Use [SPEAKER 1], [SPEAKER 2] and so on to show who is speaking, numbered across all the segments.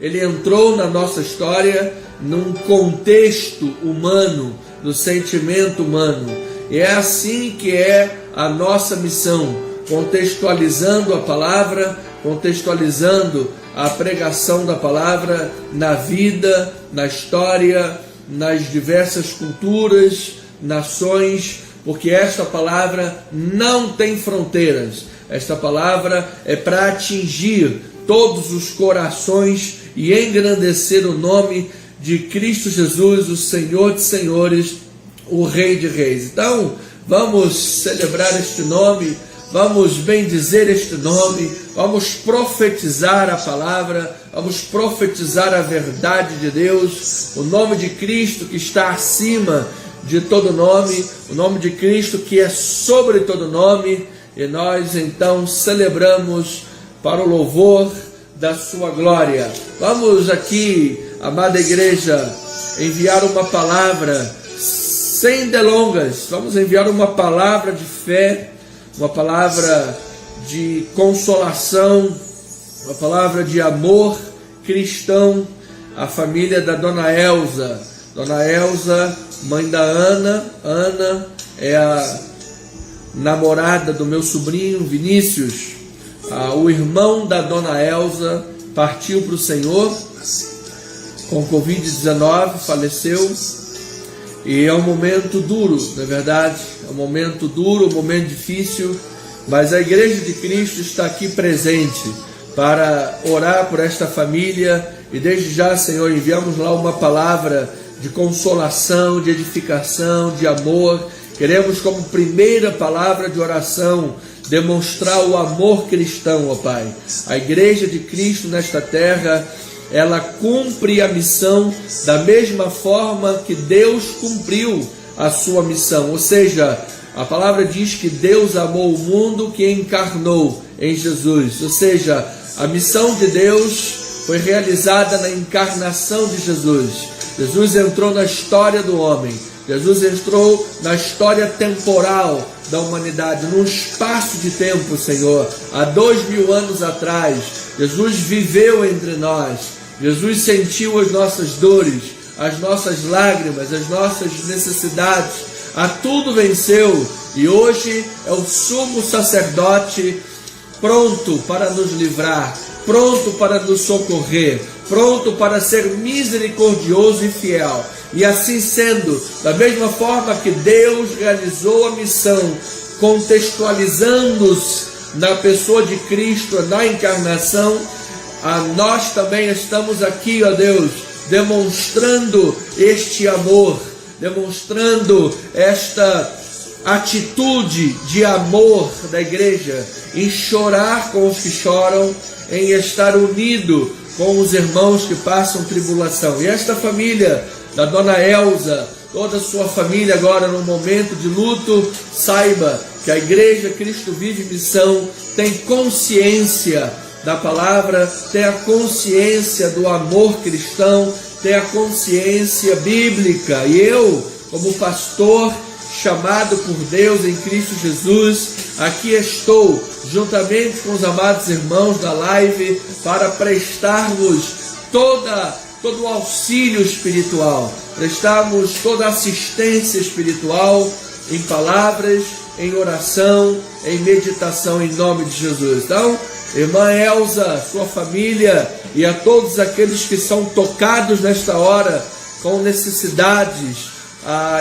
[SPEAKER 1] Ele entrou na nossa história num contexto humano, no sentimento humano. E é assim que é a nossa missão, contextualizando a palavra, contextualizando a pregação da palavra na vida, na história, nas diversas culturas, nações, porque esta palavra não tem fronteiras. Esta palavra é para atingir todos os corações e engrandecer o nome de Cristo Jesus, o Senhor de Senhores, o Rei de Reis. Então, vamos celebrar este nome, vamos bendizer este nome, vamos profetizar a palavra, vamos profetizar a verdade de Deus, o nome de Cristo que está acima de todo nome, o nome de Cristo que é sobre todo nome, e nós então celebramos para o louvor da sua glória. Vamos aqui, amada igreja, enviar uma palavra sem delongas. Vamos enviar uma palavra de fé, uma palavra de consolação, uma palavra de amor cristão à família da Dona Elza. Dona Elza, mãe da Ana. Ana é a namorada do meu sobrinho Vinícius. O irmão da Dona Elza partiu para o Senhor com Covid-19, faleceu, e é um momento duro, não é verdade? É um momento duro, um momento difícil, mas a Igreja de Cristo está aqui presente para orar por esta família, e desde já, Senhor, enviamos lá uma palavra de consolação, de edificação, de amor. Queremos, como primeira palavra de oração, demonstrar o amor cristão, ó Pai. A Igreja de Cristo nesta terra, ela cumpre a missão da mesma forma que Deus cumpriu a sua missão. Ou seja, a palavra diz que Deus amou o mundo que encarnou em Jesus. Ou seja, a missão de Deus foi realizada na encarnação de Jesus. Jesus entrou na história do homem. Jesus entrou na história temporal da humanidade, num espaço de tempo, Senhor. Há 2000 anos atrás, Jesus viveu entre nós. Jesus sentiu as nossas dores, as nossas lágrimas, as nossas necessidades. A tudo venceu e hoje é o sumo sacerdote pronto para nos livrar, pronto para nos socorrer, pronto para ser misericordioso e fiel. E assim sendo, da mesma forma que Deus realizou a missão, contextualizando-os na pessoa de Cristo, na encarnação, nós também estamos aqui, ó Deus, demonstrando este amor, demonstrando esta atitude de amor da igreja, em chorar com os que choram, em estar unido com os irmãos que passam tribulação. E esta família da Dona Elza, toda a sua família agora num momento de luto, saiba que a Igreja Cristo Vive Missão tem consciência da palavra, tem a consciência do amor cristão, tem a consciência bíblica. E eu, como pastor chamado por Deus em Cristo Jesus, aqui estou juntamente com os amados irmãos da live para prestarmos todo o auxílio espiritual, prestarmos toda a assistência espiritual em palavras, em oração, em meditação em nome de Jesus. Então, irmã Elza, sua família e a todos aqueles que são tocados nesta hora com necessidades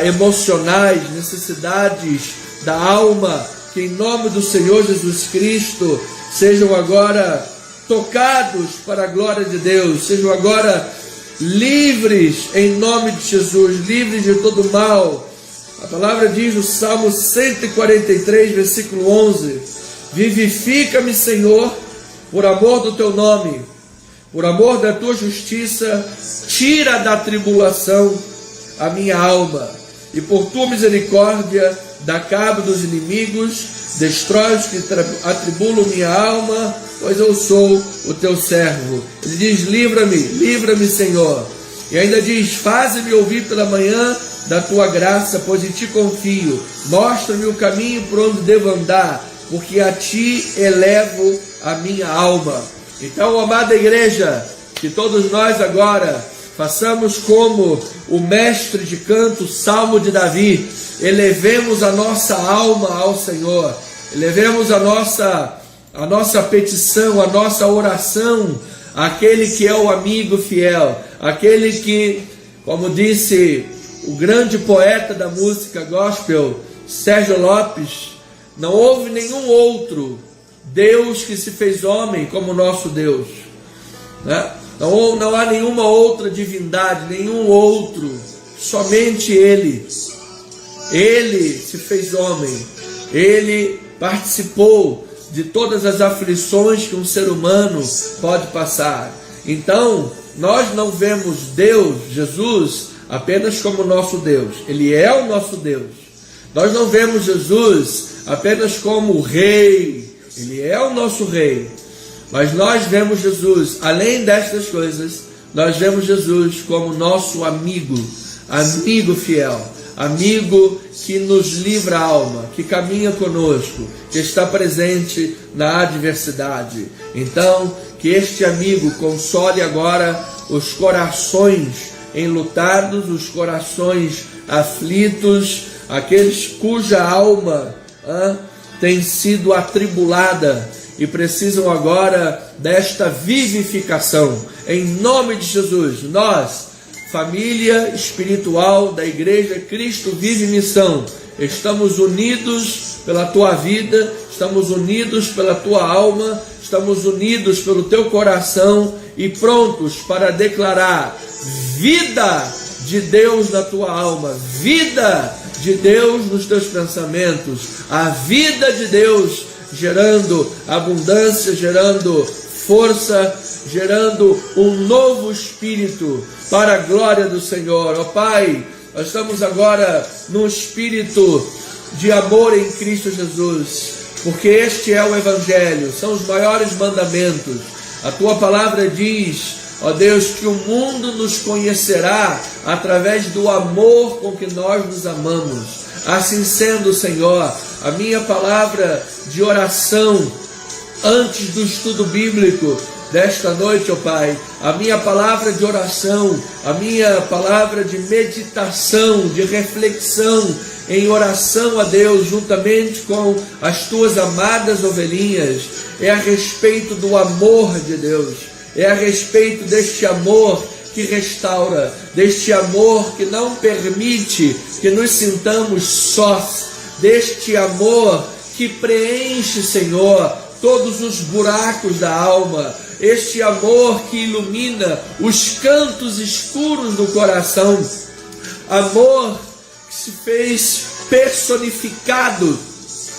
[SPEAKER 1] emocionais, necessidades da alma, que em nome do Senhor Jesus Cristo sejam agora tocados para a glória de Deus, sejam agora livres em nome de Jesus, livres de todo mal. A palavra diz no Salmo 143, versículo 11: vivifica-me, Senhor, por amor do teu nome, por amor da tua justiça, tira da tribulação a minha alma, e por tua misericórdia dá cabo dos inimigos, destrói os que atribulam minha alma, pois eu sou o teu servo. Ele diz: livra-me, Senhor. E ainda diz: faze-me ouvir pela manhã da tua graça, pois em ti confio. Mostra-me o caminho por onde devo andar, porque a ti elevo a minha alma. Então, amada igreja, que todos nós agora façamos como o mestre de canto, Salmo de Davi, elevemos a nossa alma ao Senhor, elevemos a nossa petição, a nossa oração, àquele que é o amigo fiel, aquele que, como disse o grande poeta da música gospel, Sérgio Lopes, não houve nenhum outro Deus que se fez homem como nosso Deus, né? Não há nenhuma outra divindade, nenhum outro, somente Ele. Ele se fez homem, Ele participou de todas as aflições que um ser humano pode passar. Então, nós não vemos Deus, Jesus, apenas como nosso Deus. Ele é o nosso Deus. Nós não vemos Jesus apenas como o Rei. Ele é o nosso Rei. Mas nós vemos Jesus, além destas coisas, nós vemos Jesus como nosso amigo, amigo fiel, amigo que nos livra a alma, que caminha conosco, que está presente na adversidade. Então, que este amigo console agora os corações enlutados, os corações aflitos, aqueles cuja alma tem sido atribulada e precisam agora desta vivificação. Em nome de Jesus, nós, família espiritual da Igreja Cristo Vive Missão, estamos unidos pela tua vida, estamos unidos pela tua alma, estamos unidos pelo teu coração e prontos para declarar vida de Deus na tua alma, vida de Deus nos teus pensamentos, a vida de Deus gerando abundância, gerando força, gerando um novo espírito para a glória do Senhor. Ó Pai, nós estamos agora num espírito de amor em Cristo Jesus, porque este é o Evangelho, são os maiores mandamentos. A tua palavra diz, ó Deus, que o mundo nos conhecerá através do amor com que nós nos amamos. Assim sendo, Senhor, a minha palavra de oração antes do estudo bíblico desta noite, ó Pai, a minha palavra de oração, a minha palavra de meditação, de reflexão em oração a Deus, juntamente com as tuas amadas ovelhinhas, é a respeito do amor de Deus, é a respeito deste amor que restaura, deste amor que não permite que nos sintamos sós, deste amor que preenche, Senhor, todos os buracos da alma, este amor que ilumina os cantos escuros do coração, amor que se fez personificado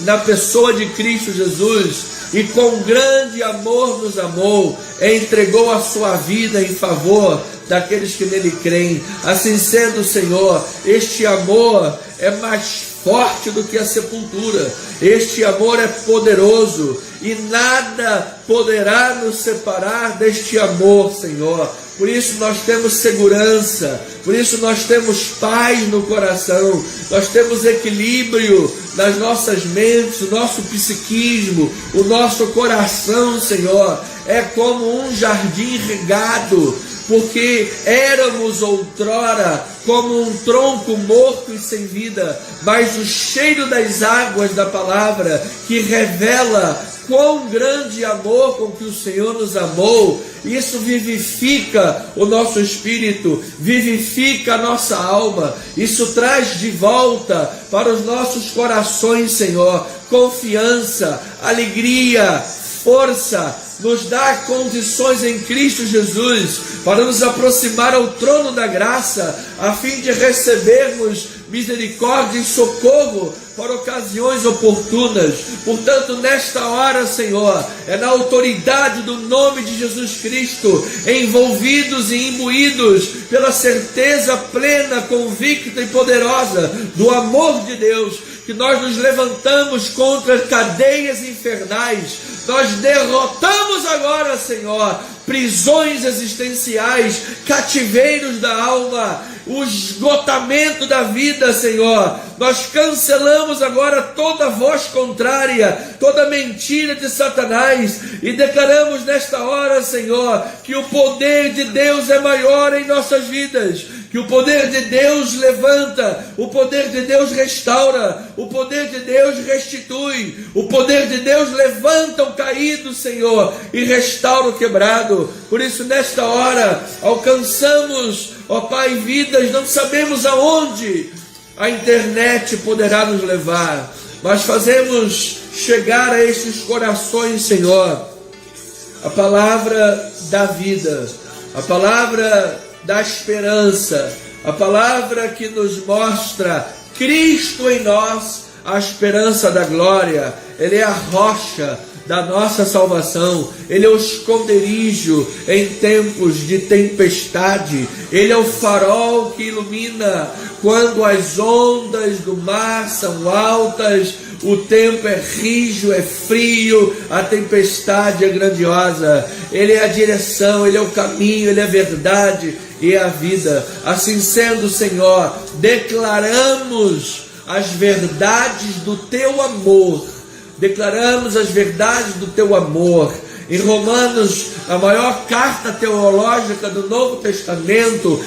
[SPEAKER 1] na pessoa de Cristo Jesus, e com grande amor nos amou, entregou a sua vida em favor daqueles que nele creem. Assim sendo, Senhor, este amor é mais forte do que a sepultura, este amor é poderoso, e nada poderá nos separar deste amor, Senhor. Por isso nós temos segurança, por isso nós temos paz no coração, nós temos equilíbrio nas nossas mentes, o nosso psiquismo, o nosso coração, Senhor, é como um jardim regado, porque éramos outrora como um tronco morto e sem vida, mas o cheiro das águas da palavra, que revela quão grande amor com que o Senhor nos amou, isso vivifica o nosso espírito, vivifica a nossa alma, isso traz de volta para os nossos corações, Senhor, confiança, alegria, força, nos dá condições em Cristo Jesus para nos aproximar ao trono da graça, a fim de recebermos misericórdia e socorro para ocasiões oportunas. Portanto, nesta hora, Senhor, é na autoridade do nome de Jesus Cristo, envolvidos e imbuídos pela certeza plena, convicta e poderosa do amor de Deus, que nós nos levantamos contra cadeias infernais. Nós derrotamos agora, Senhor, prisões existenciais, cativeiros da alma, o esgotamento da vida, Senhor. Nós cancelamos agora toda voz contrária, toda mentira de Satanás e declaramos nesta hora, Senhor, que o poder de Deus é maior em nossas vidas, que o poder de Deus levanta, o poder de Deus restaura, o poder de Deus restitui, o poder de Deus levanta o caído, Senhor, e restaura o quebrado. Por isso, nesta hora, alcançamos, ó Pai, vidas, não sabemos aonde a internet poderá nos levar, mas fazemos chegar a esses corações, Senhor, a palavra da vida, a palavra da esperança, a palavra que nos mostra Cristo em nós, a esperança da glória. Ele é a rocha da nossa salvação, Ele é o esconderijo em tempos de tempestade, Ele é o farol que ilumina quando as ondas do mar são altas, o tempo é rijo, é frio, a tempestade é grandiosa. Ele é a direção, Ele é o caminho, Ele é a verdade e é a vida. Assim sendo, Senhor, declaramos as verdades do Teu amor, declaramos as verdades do Teu amor. Em Romanos, a maior carta teológica do Novo Testamento,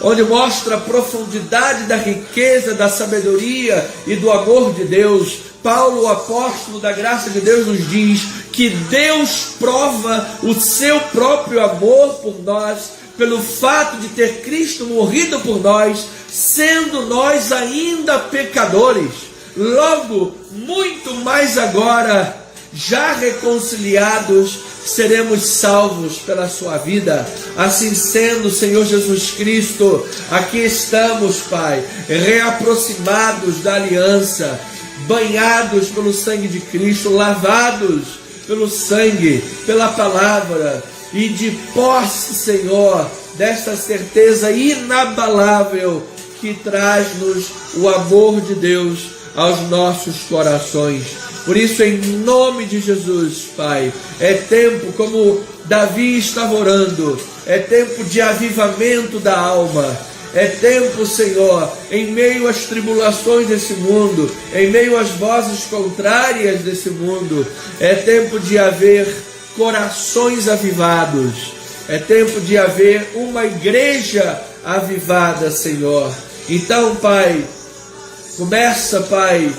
[SPEAKER 1] onde mostra a profundidade da riqueza, da sabedoria e do amor de Deus, Paulo, o apóstolo da graça de Deus, nos diz que Deus prova o seu próprio amor por nós, pelo fato de ter Cristo morrido por nós, sendo nós ainda pecadores. Logo, muito mais agora, já reconciliados, seremos salvos pela sua vida. Assim sendo, Senhor Jesus Cristo, aqui estamos, Pai, reaproximados da aliança, banhados pelo sangue de Cristo, lavados pelo sangue, pela palavra, e de posse, Senhor, desta certeza inabalável que traz-nos o amor de Deus aos nossos corações. Por isso, em nome de Jesus, Pai, é tempo, como Davi estava orando, é tempo de avivamento da alma, é tempo, Senhor, em meio às tribulações desse mundo, em meio às vozes contrárias desse mundo, é tempo de haver corações avivados, é tempo de haver uma igreja avivada, Senhor. Então, Pai, começa, Pai,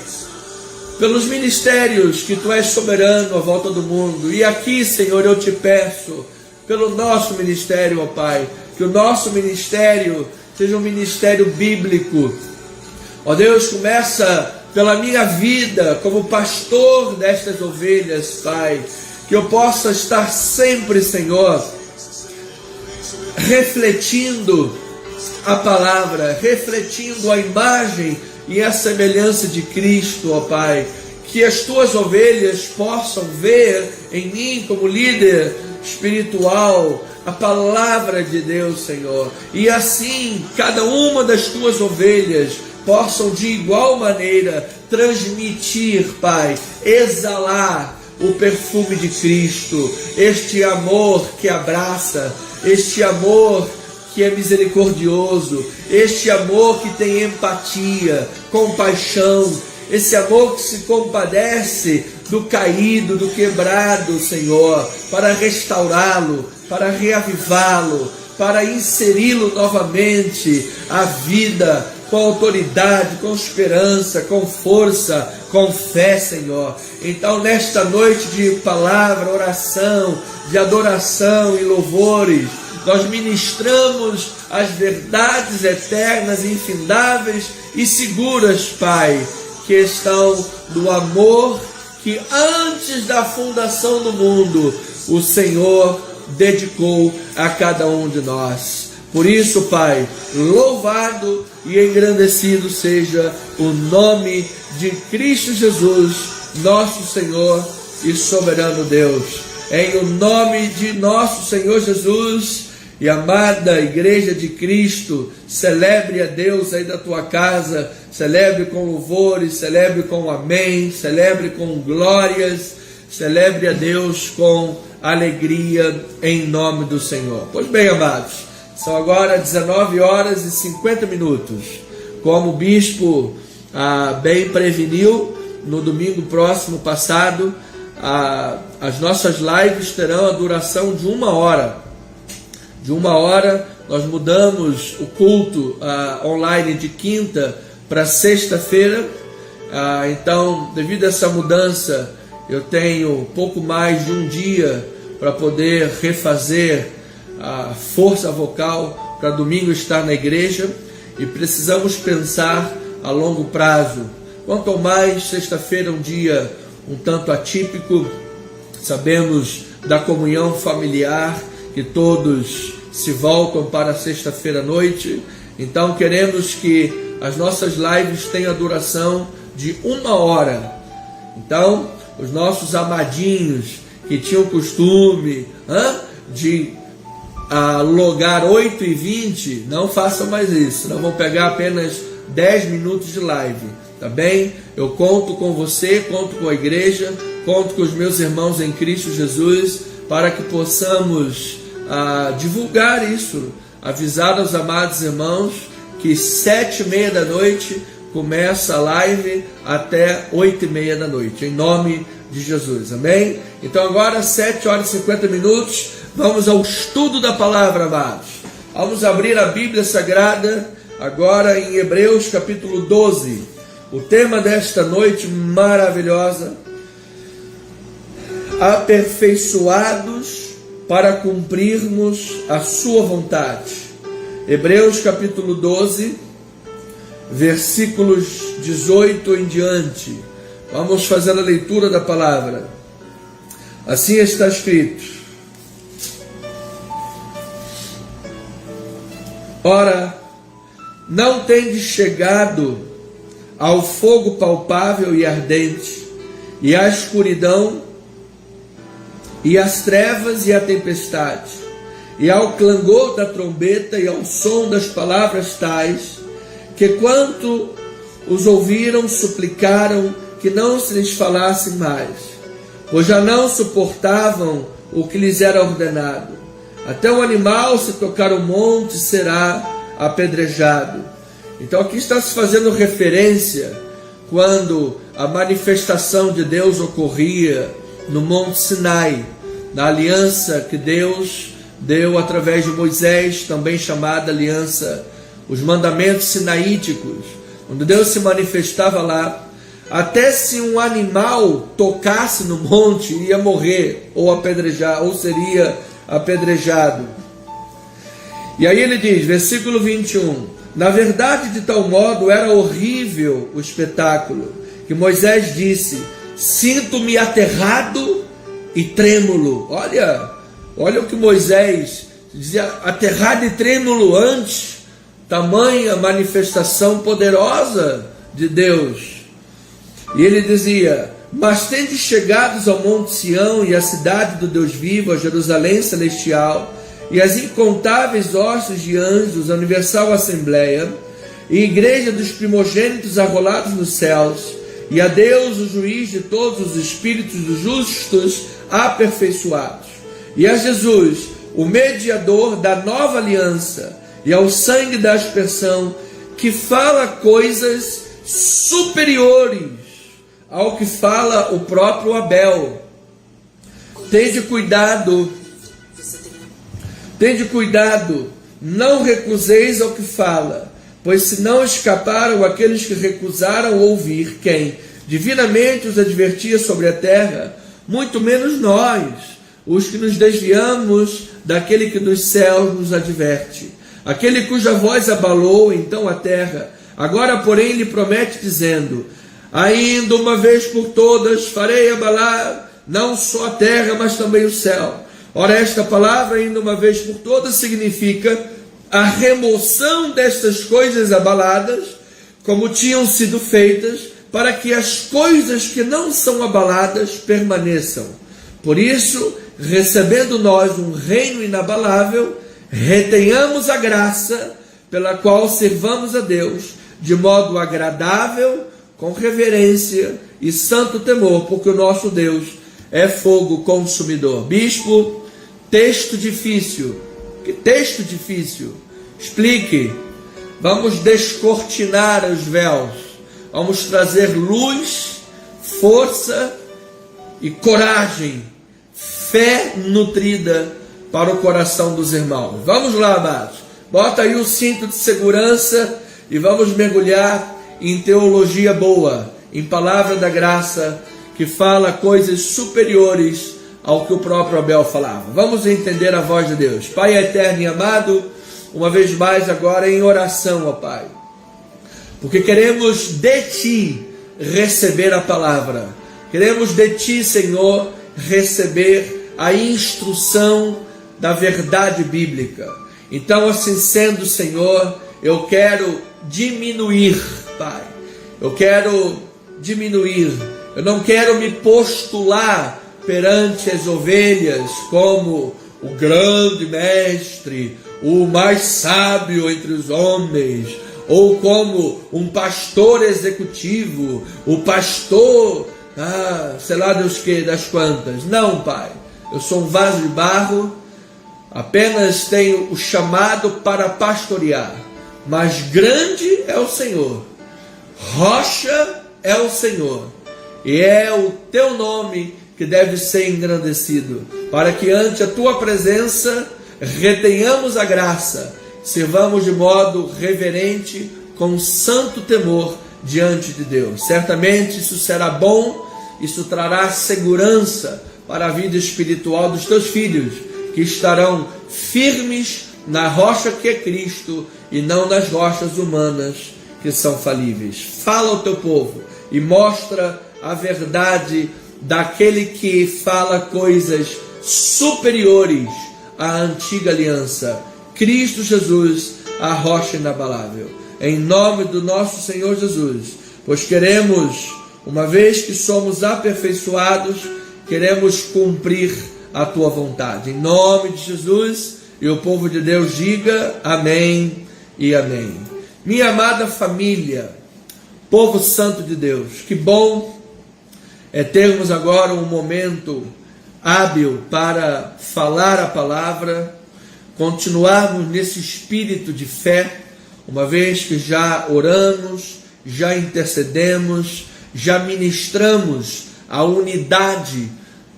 [SPEAKER 1] pelos ministérios que Tu és soberano à volta do mundo. E aqui, Senhor, eu te peço, pelo nosso ministério, ó Pai, que o nosso ministério seja um ministério bíblico. Ó Deus, começa pela minha vida como pastor destas ovelhas, Pai, que eu possa estar sempre, Senhor, refletindo a palavra, refletindo a imagem e a semelhança de Cristo, ó Pai, que as Tuas ovelhas possam ver em mim, como líder espiritual, a palavra de Deus, Senhor, e assim cada uma das Tuas ovelhas possam de igual maneira transmitir, Pai, exalar o perfume de Cristo, este amor que abraça, este amor que é misericordioso, este amor que tem empatia, compaixão, esse amor que se compadece do caído, do quebrado, Senhor, para restaurá-lo, para reavivá-lo, para inseri-lo novamente à vida, com autoridade, com esperança, com força, com fé, Senhor. Então, nesta noite de palavra, oração, de adoração e louvores, nós ministramos as verdades eternas, infindáveis e seguras, Pai, que estão no amor que antes da fundação do mundo o Senhor dedicou a cada um de nós. Por isso, Pai, louvado e engrandecido seja o nome de Cristo Jesus, nosso Senhor e soberano Deus. Em o nome de nosso Senhor Jesus e amada Igreja de Cristo, celebre a Deus aí da tua casa, celebre com louvores, celebre com amém, celebre com glórias, celebre a Deus com alegria em nome do Senhor. Pois bem, amados, São agora 19 horas e 50 minutos. Como o bispo bem preveniu, no domingo próximo passado, as nossas lives terão a duração de 1 hora. De 1 hora, nós mudamos o culto online de quinta para sexta-feira. Então, devido a essa mudança, eu tenho pouco mais de um dia para poder refazer a força vocal para domingo estar na igreja, e precisamos pensar a longo prazo. Quanto mais sexta-feira, um dia um tanto atípico, sabemos da comunhão familiar, que todos se voltam para sexta-feira à noite, então queremos que as nossas lives tenham a duração de 1 hora. Então, os nossos amadinhos que tinham o costume de logar 8h20, não façam mais isso, não vão pegar apenas 10 minutos de live, tá bem? Eu conto com você, conto com a igreja, conto com os meus irmãos em Cristo Jesus, para que possamos divulgar isso, avisar aos amados irmãos que 7h30 da noite começa a live até 8h30 da noite, em nome de Jesus, amém? Então agora 7 horas e 50 minutos, vamos ao estudo da palavra, amados. Vamos abrir a Bíblia Sagrada agora em Hebreus capítulo 12. O tema desta noite maravilhosa: aperfeiçoados para cumprirmos a sua vontade. Hebreus capítulo 12, versículos 18 em diante. Vamos fazer a leitura da palavra. Assim está escrito: ora, não tendes chegado ao fogo palpável e ardente, e à escuridão, e às trevas e à tempestade, e ao clangor da trombeta e ao som das palavras tais, que quanto os ouviram suplicaram que não se lhes falasse mais, pois já não suportavam o que lhes era ordenado. Até o animal, se tocar o monte, será apedrejado. Então aqui está se fazendo referência quando a manifestação de Deus ocorria no Monte Sinai, na aliança que Deus deu através de Moisés, também chamada aliança, os mandamentos sinaíticos, quando Deus se manifestava lá. Até se um animal tocasse no monte, ia morrer ou apedrejar, ou seria apedrejado. E aí ele diz, versículo 21, na verdade, de tal modo era horrível o espetáculo, que Moisés disse: sinto-me aterrado e trêmulo. Olha o que Moisés dizia, aterrado e trêmulo antes, tamanha manifestação poderosa de Deus. E ele dizia: mas tendes chegados ao Monte Sião e à cidade do Deus vivo, a Jerusalém celestial, e as incontáveis hostes de anjos, a universal assembleia, e igreja dos primogênitos arrolados nos céus, e a Deus, o juiz de todos os espíritos dos justos aperfeiçoados, e a Jesus, o mediador da nova aliança, e ao sangue da aspersão, que fala coisas superiores ao que fala o próprio Abel. Tende cuidado, não recuseis ao que fala, pois se não escaparam aqueles que recusaram ouvir quem divinamente os advertia sobre a terra, muito menos nós, os que nos desviamos daquele que dos céus nos adverte, aquele cuja voz abalou então a terra, agora porém lhe promete dizendo: ainda uma vez por todas farei abalar não só a terra, mas também o céu. Ora, esta palavra, ainda uma vez por todas, significa a remoção destas coisas abaladas, como tinham sido feitas, para que as coisas que não são abaladas permaneçam. Por isso, recebendo nós um reino inabalável, retenhamos a graça pela qual servamos a Deus, de modo agradável, com reverência e santo temor, porque o nosso Deus é fogo consumidor. Bispo, texto difícil, Que texto difícil. Explique. Vamos descortinar os véus. Vamos trazer luz, força e coragem, fé nutrida para o coração dos irmãos. Vamos lá, amados. Bota aí o cinto de segurança e vamos mergulhar em teologia boa, em palavra da graça, que fala coisas superiores ao que o próprio Abel falava. Vamos entender a voz de Deus. Pai eterno e amado, uma vez mais agora em oração, ó Pai, porque queremos de Ti receber a palavra, queremos de Ti, Senhor, receber a instrução da verdade bíblica. Então, assim sendo, Senhor, eu quero diminuir, Pai, eu quero diminuir, eu não quero me postular perante as ovelhas como o grande mestre, o mais sábio entre os homens, ou como um pastor executivo, o pastor, sei lá Deus que, das quantas. Não, Pai, eu sou um vaso de barro, apenas tenho o chamado para pastorear, mas grande é o Senhor, rocha é o Senhor, e é o Teu nome que deve ser engrandecido, para que ante a Tua presença retenhamos a graça, sirvamos de modo reverente, com santo temor diante de Deus. Certamente isso será bom, isso trará segurança para a vida espiritual dos Teus filhos, que estarão firmes na rocha que é Cristo e não nas rochas humanas que são falíveis. Fala ao Teu povo e mostra a verdade daquele que fala coisas superiores à antiga aliança, Cristo Jesus, a rocha inabalável. Em nome do nosso Senhor Jesus, pois queremos, uma vez que somos aperfeiçoados, queremos cumprir a Tua vontade. Em nome de Jesus, e o povo de Deus diga amém e amém. Minha amada família, povo santo de Deus, que bom é termos agora um momento hábil para falar a palavra, continuarmos nesse espírito de fé, uma vez que já oramos, já intercedemos, já ministramos a unidade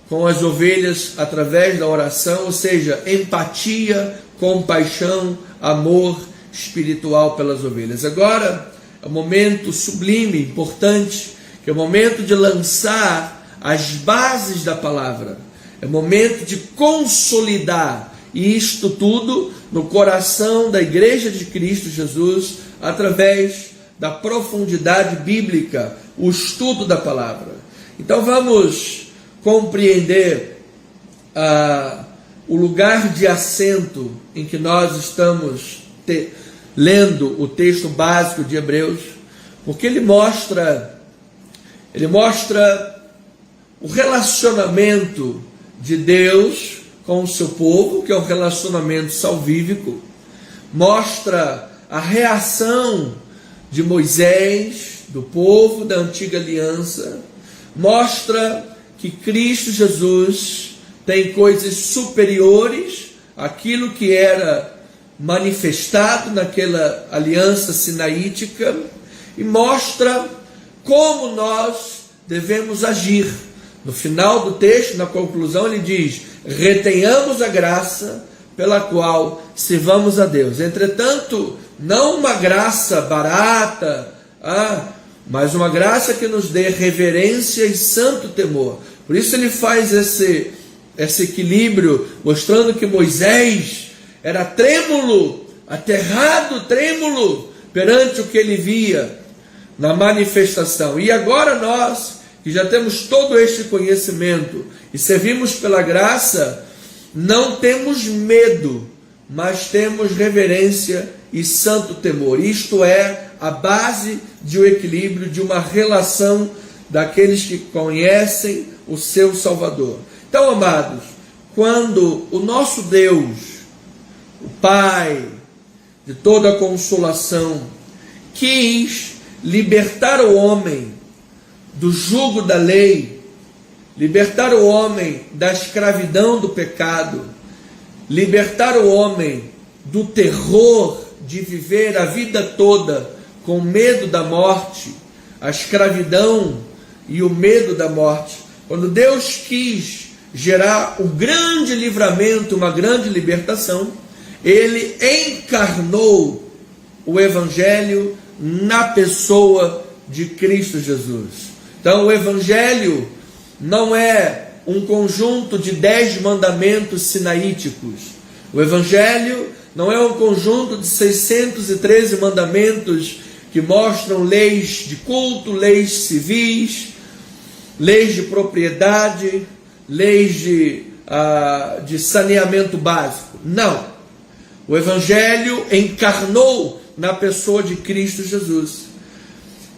[SPEAKER 1] com as ovelhas através da oração, ou seja, empatia, compaixão, amor espiritual pelas ovelhas. Agora é um momento sublime, importante, que é o momento de lançar as bases da palavra, é o momento de consolidar isto tudo no coração da Igreja de Cristo Jesus, através da profundidade bíblica, o estudo da palavra. Então vamos compreender o lugar de assento em que nós estamos lendo o texto básico de Hebreus, porque ele mostra o relacionamento de Deus com o seu povo, que é um relacionamento salvífico, mostra a reação de Moisés, do povo da antiga aliança, mostra que Cristo Jesus tem coisas superiores àquilo que era manifestado naquela aliança sinaítica, e mostra como nós devemos agir. No final do texto, na conclusão, ele diz: retenhamos a graça pela qual sirvamos a Deus. Entretanto, não uma graça barata, mas uma graça que nos dê reverência e santo temor. Por isso ele faz esse equilíbrio, mostrando que Moisés era trêmulo, aterrado, trêmulo, perante o que ele via na manifestação. E agora nós, que já temos todo este conhecimento e servimos pela graça, não temos medo, mas temos reverência e santo temor. Isto é a base de um equilíbrio, de uma relação daqueles que conhecem o seu Salvador. Então, amados, quando o nosso Deus, o Pai de toda a consolação, quis libertar o homem do jugo da lei, libertar o homem da escravidão do pecado, libertar o homem do terror de viver a vida toda com medo da morte, a escravidão e o medo da morte. Quando Deus quis gerar um grande livramento, uma grande libertação, Ele encarnou o Evangelho na pessoa de Cristo Jesus. Então o Evangelho não é um conjunto de 10 mandamentos sinaíticos. O Evangelho não é um conjunto de 613 mandamentos que mostram leis de culto, leis civis, leis de propriedade, leis de saneamento básico. Não. O Evangelho encarnou na pessoa de Cristo Jesus.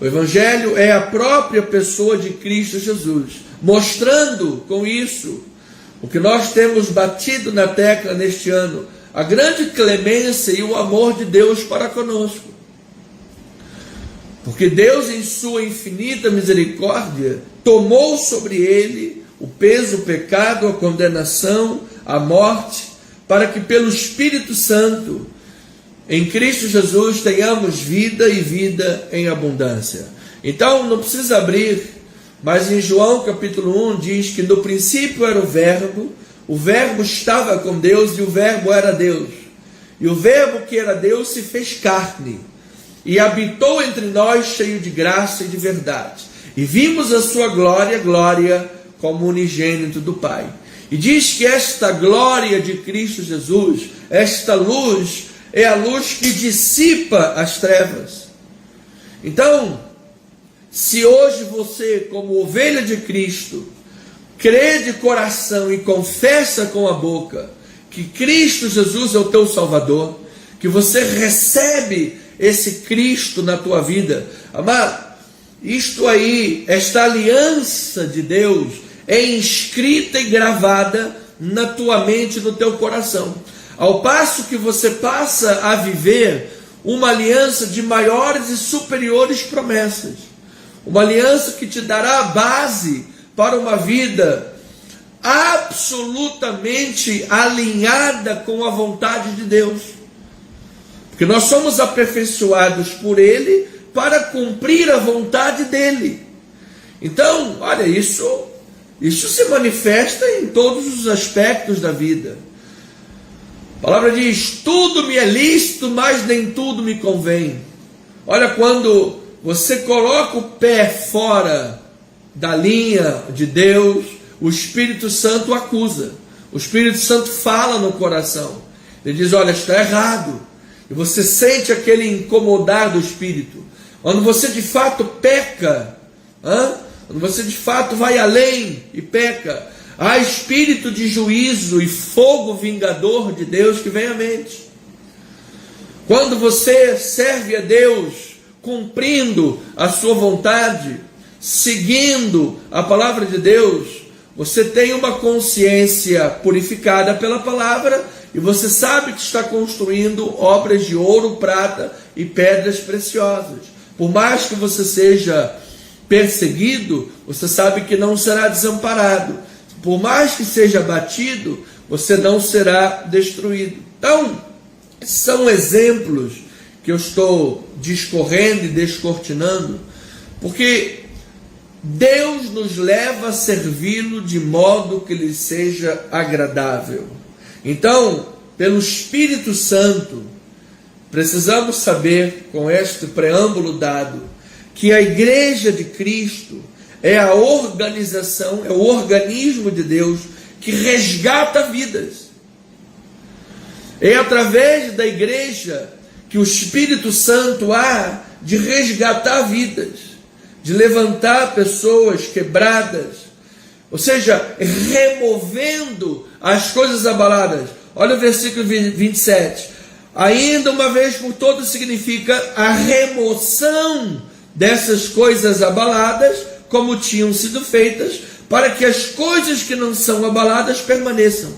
[SPEAKER 1] O Evangelho é a própria pessoa de Cristo Jesus, mostrando com isso o que nós temos batido na tecla neste ano, a grande clemência e o amor de Deus para conosco. Porque Deus, em sua infinita misericórdia, tomou sobre ele o peso, o pecado, a condenação, a morte, para que pelo Espírito Santo, em Cristo Jesus, tenhamos vida e vida em abundância. Então, não precisa abrir, mas em João capítulo 1 diz que no princípio era o Verbo estava com Deus e o Verbo era Deus. E o Verbo que era Deus se fez carne e habitou entre nós cheio de graça e de verdade. E vimos a sua glória, glória como unigênito do Pai. E diz que esta glória de Cristo Jesus, esta luz, é a luz que dissipa as trevas. Então, se hoje você, como ovelha de Cristo, crê de coração e confessa com a boca que Cristo Jesus é o teu Salvador, que você recebe esse Cristo na tua vida, amado, isto aí, esta aliança de Deus é inscrita e gravada na tua mente, no teu coração. Ao passo que você passa a viver uma aliança de maiores e superiores promessas. Uma aliança que te dará a base para uma vida absolutamente alinhada com a vontade de Deus. Porque nós somos aperfeiçoados por Ele para cumprir a vontade dEle. Então, olha, isso se manifesta em todos os aspectos da vida. A palavra diz, tudo me é lícito, mas nem tudo me convém. Olha, quando você coloca o pé fora da linha de Deus, o Espírito Santo acusa. O Espírito Santo fala no coração. Ele diz, olha, está errado. E você sente aquele incomodar do Espírito. Quando você de fato peca, quando você de fato vai além e peca, há espírito de juízo e fogo vingador de Deus que vem à mente. Quando você serve a Deus, cumprindo a sua vontade, seguindo a palavra de Deus, você tem uma consciência purificada pela palavra e você sabe que está construindo obras de ouro, prata e pedras preciosas. Por mais que você seja perseguido, você sabe que não será desamparado. Por mais que seja batido, você não será destruído. Então, são exemplos que eu estou discorrendo e descortinando, porque Deus nos leva a servi-lo de modo que lhe seja agradável. Então, pelo Espírito Santo, precisamos saber, com este preâmbulo dado, que a Igreja de Cristo é a organização, é o organismo de Deus que resgata vidas. É através da igreja que o Espírito Santo há de resgatar vidas, de levantar pessoas quebradas, ou seja, removendo as coisas abaladas. Olha o versículo 27. Ainda uma vez por todas significa a remoção dessas coisas abaladas, como tinham sido feitas, para que as coisas que não são abaladas permaneçam.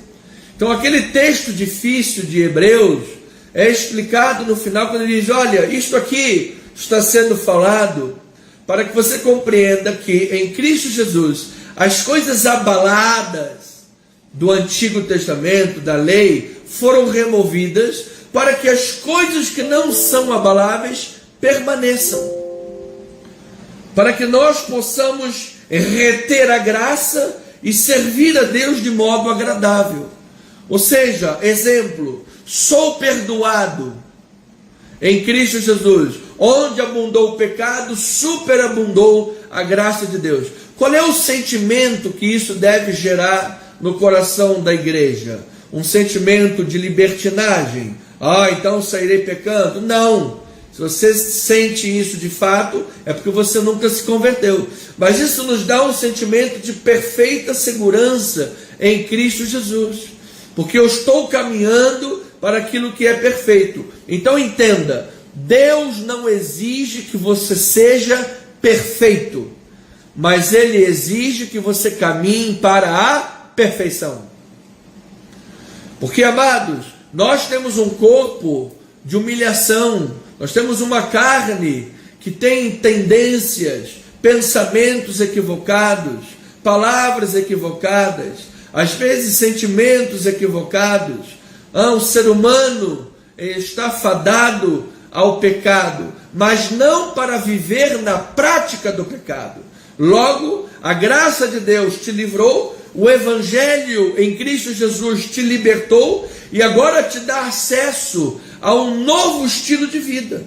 [SPEAKER 1] Então aquele texto difícil de Hebreus é explicado no final, quando ele diz, olha, isto aqui está sendo falado para que você compreenda que em Cristo Jesus as coisas abaladas do Antigo Testamento, da lei, foram removidas para que as coisas que não são abaláveis permaneçam, para que nós possamos reter a graça e servir a Deus de modo agradável. Ou seja, exemplo, sou perdoado em Cristo Jesus. Onde abundou o pecado, superabundou a graça de Deus. Qual é o sentimento que isso deve gerar no coração da igreja? Um sentimento de libertinagem? Então sairei pecando? Não. Se você sente isso de fato, é porque você nunca se converteu. Mas isso nos dá um sentimento de perfeita segurança em Cristo Jesus, porque eu estou caminhando para aquilo que é perfeito. Então entenda, Deus não exige que você seja perfeito, mas Ele exige que você caminhe para a perfeição. Porque, amados, nós temos um corpo de humilhação, nós temos uma carne que tem tendências, pensamentos equivocados, palavras equivocadas, às vezes sentimentos equivocados. O ser humano está fadado ao pecado, mas não para viver na prática do pecado. Logo, a graça de Deus te livrou, o Evangelho em Cristo Jesus te libertou e agora te dá acesso a um novo estilo de vida,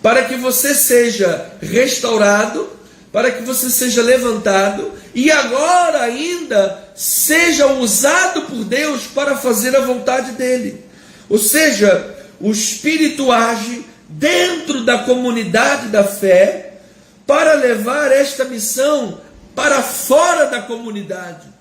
[SPEAKER 1] para que você seja restaurado, para que você seja levantado e agora ainda seja usado por Deus para fazer a vontade dele. Ou seja, o Espírito age dentro da comunidade da fé para levar esta missão para fora da comunidade.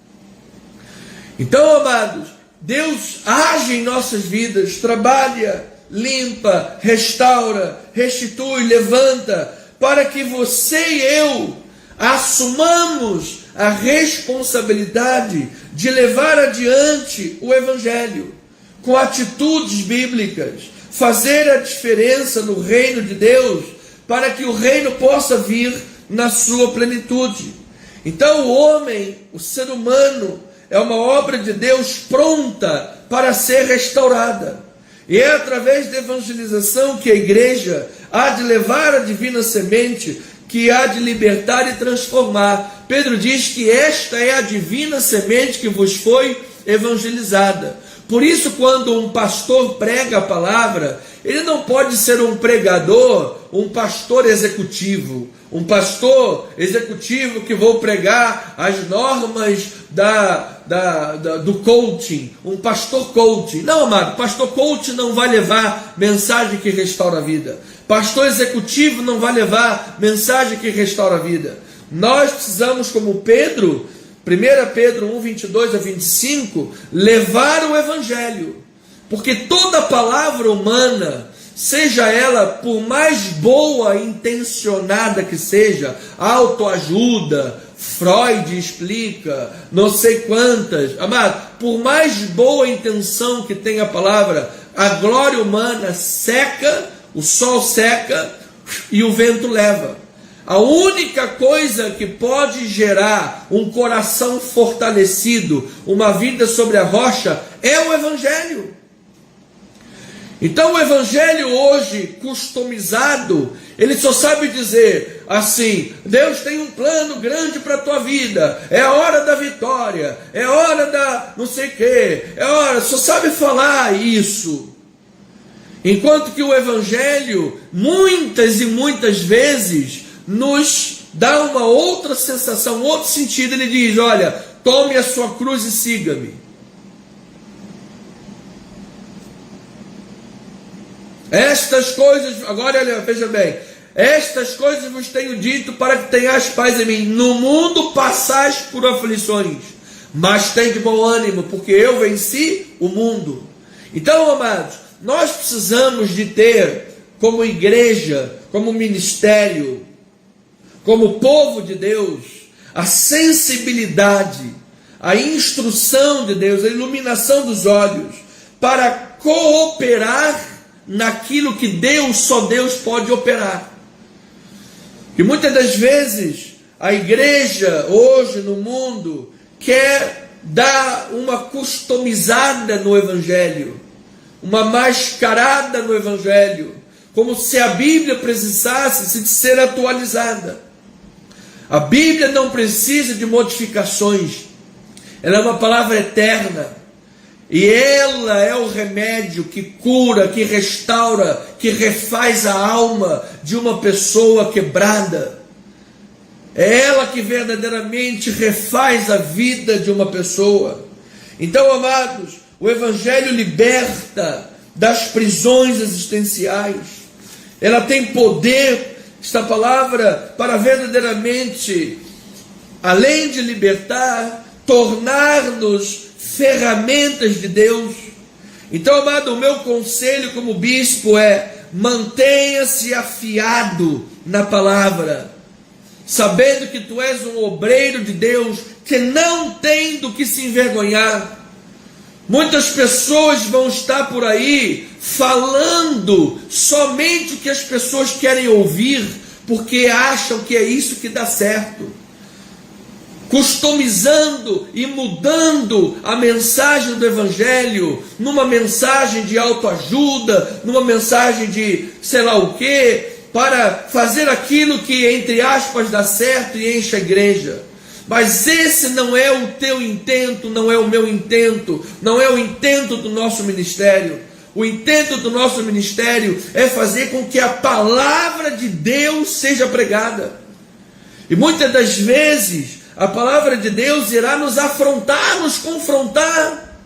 [SPEAKER 1] Então, amados, Deus age em nossas vidas, trabalha, limpa, restaura, restitui, levanta, para que você e eu assumamos a responsabilidade de levar adiante o Evangelho, com atitudes bíblicas, fazer a diferença no reino de Deus, para que o reino possa vir na sua plenitude. Então o homem, o ser humano, é uma obra de Deus pronta para ser restaurada. E é através da evangelização que a igreja há de levar a divina semente, que há de libertar e transformar. Pedro diz que esta é a divina semente que vos foi evangelizada. Por isso, quando um pastor prega a palavra, ele não pode ser um pregador, um pastor executivo. Um pastor executivo que vou pregar as normas do coaching. Um pastor coaching. Não, amado, pastor coaching não vai levar mensagem que restaura a vida. Pastor executivo não vai levar mensagem que restaura a vida. Nós precisamos, como Pedro, 1 Pedro 1, 22 a 25, levar o Evangelho. Porque toda palavra humana, seja ela por mais boa intencionada que seja, autoajuda, Freud explica, não sei quantas, amado, por mais boa intenção que tenha a palavra, a glória humana seca, o sol seca e o vento leva. A única coisa que pode gerar um coração fortalecido, uma vida sobre a rocha, é o Evangelho. Então o Evangelho hoje, customizado, ele só sabe dizer assim: Deus tem um plano grande para a tua vida, é a hora da vitória, é a hora da não sei o que, é a hora, só sabe falar isso. Enquanto que o Evangelho, muitas e muitas vezes, nos dá uma outra sensação, outro sentido. Ele diz: olha, tome a sua cruz e siga-me. Estas coisas, agora veja bem, estas coisas vos tenho dito para que tenhais paz em mim. No mundo passais por aflições, mas tem de bom ânimo, porque eu venci o mundo. Então, amados, nós precisamos de ter, como igreja, como ministério, como povo de Deus, a sensibilidade, a instrução de Deus, a iluminação dos olhos, para cooperar naquilo que só Deus pode operar. E muitas das vezes a igreja hoje no mundo quer dar uma customizada no Evangelho, uma mascarada no Evangelho, como se a Bíblia precisasse de ser atualizada. A Bíblia não precisa de modificações, ela é uma palavra eterna, e ela é o remédio que cura, que restaura, que refaz a alma de uma pessoa quebrada. É ela que verdadeiramente refaz a vida de uma pessoa. Então, amados, o Evangelho liberta das prisões existenciais. Ela tem poder, esta palavra, para verdadeiramente, além de libertar, tornar-nos ferramentas de Deus. Então, amado, o meu conselho como bispo é: mantenha-se afiado na palavra, sabendo que tu és um obreiro de Deus, que não tem do que se envergonhar. Muitas pessoas vão estar por aí falando somente o que as pessoas querem ouvir, porque acham que é isso que dá certo, customizando e mudando a mensagem do Evangelho numa mensagem de autoajuda, numa mensagem de sei lá o que, para fazer aquilo que, entre aspas, dá certo e enche a igreja. Mas esse não é o teu intento, não é o meu intento, não é o intento do nosso ministério. O intento do nosso ministério é fazer com que a palavra de Deus seja pregada. E muitas das vezes a palavra de Deus irá nos afrontar, nos confrontar,